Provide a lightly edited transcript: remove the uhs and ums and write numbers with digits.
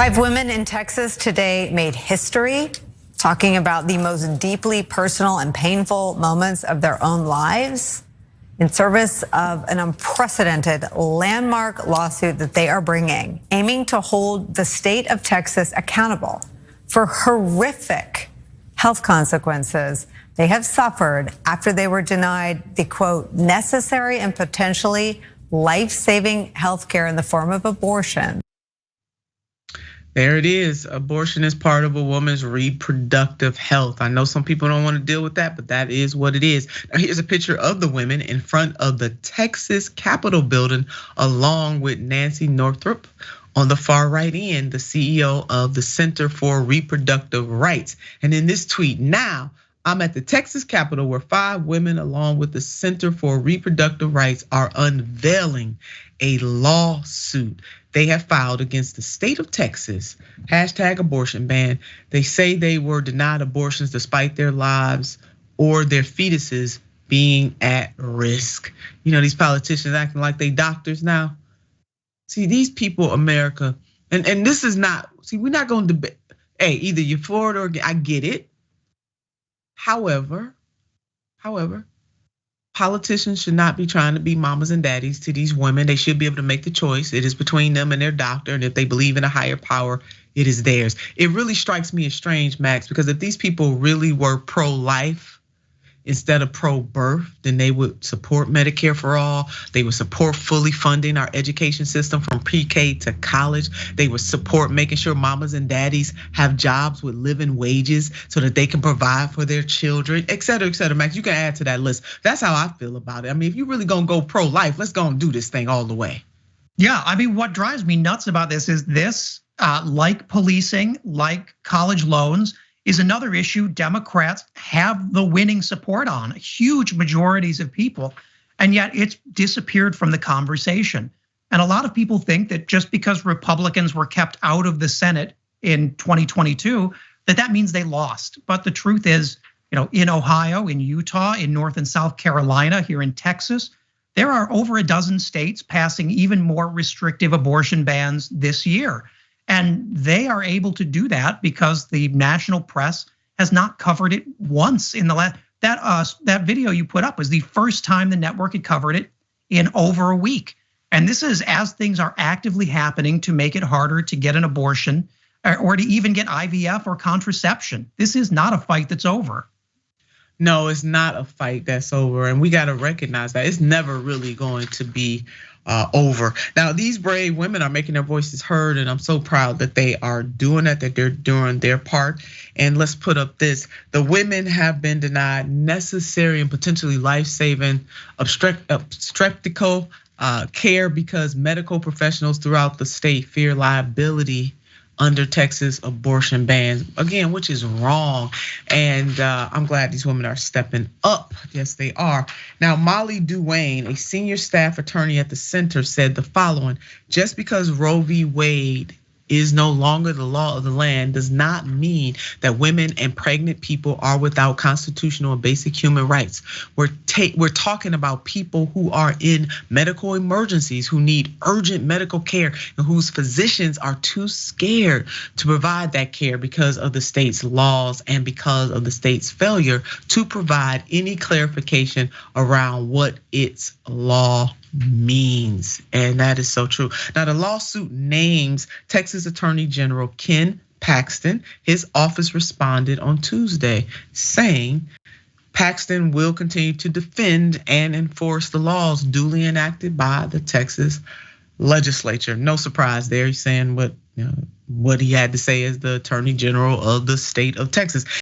5 women in Texas today made history, talking about the most deeply personal and painful moments of their own lives in service of an unprecedented landmark lawsuit that they are bringing, aiming to hold the state of Texas accountable for horrific health consequences they have suffered after they were denied the, quote, necessary and potentially life-saving health care in the form of abortion. There it is. Abortion is part of a woman's reproductive health. I know some people don't want to deal with that, but that is what it is. Now, here's a picture of the women in front of the Texas Capitol building, along with Nancy Northrop. On the far right end, the CEO of the Center for Reproductive Rights. And in this tweet, now I'm at the Texas Capitol where 5 women, along with the Center for Reproductive Rights, are unveiling a lawsuit they have filed against the state of Texas, #abortion ban. They say they were denied abortions despite their lives or their fetuses being at risk. You know, these politicians acting like they doctors now. See, these people, America, and this is not, see, we're not going to debate. Hey, either you're for it or I get it. However, politicians should not be trying to be mamas and daddies to these women. They should be able to make the choice. It is between them and their doctor. And if they believe in a higher power, it is theirs. It really strikes me as strange, Max, because if these people really were pro-life instead of pro-birth, then they would support Medicare for all. They would support fully funding our education system from pre-K to college. They would support making sure mamas and daddies have jobs with living wages so that they can provide for their children, et cetera, et cetera. Max, you can add to that list. That's how I feel about it. I mean, if you're really gonna go pro-life, let's go and do this thing all the way. Yeah, I mean, what drives me nuts about this is this, like policing, like college loans, is another issue Democrats have the winning support on, huge majorities of people, and yet it's disappeared from the conversation. And a lot of people think that just because Republicans were kept out of the Senate in 2022, that means they lost. But the truth is, you know, in Ohio, in Utah, in North and South Carolina, here in Texas, there are over a dozen states passing even more restrictive abortion bans this year. And they are able to do that because the national press has not covered it once in the last, that video you put up was the first time the network had covered it in over a week. And this is as things are actively happening to make it harder to get an abortion or to even get IVF or contraception. This is not a fight that's over. No, it's not a fight that's over. And we gotta recognize that it's never really going to be over. Now, these brave women are making their voices heard, and I'm so proud that they are doing that they're doing their part. And let's put up this: the women have been denied necessary and potentially life-saving obstetrical care because medical professionals throughout the state fear liability under Texas abortion bans, again, which is wrong. And I'm glad these women are stepping up. Yes, they are. Now, Molly Duane, a senior staff attorney at the center, said the following: just because Roe v. Wade is no longer the law of the land does not mean that women and pregnant people are without constitutional and basic human rights. We're talking about people who are in medical emergencies, who need urgent medical care, and whose physicians are too scared to provide that care because of the state's laws and because of the state's failure to provide any clarification around what its law means. And that is so true. Now, the lawsuit names Texas Attorney General Ken Paxton. His office responded on Tuesday saying Paxton will continue to defend and enforce the laws duly enacted by the Texas legislature. No surprise there. He's saying what he had to say as the Attorney General of the state of Texas.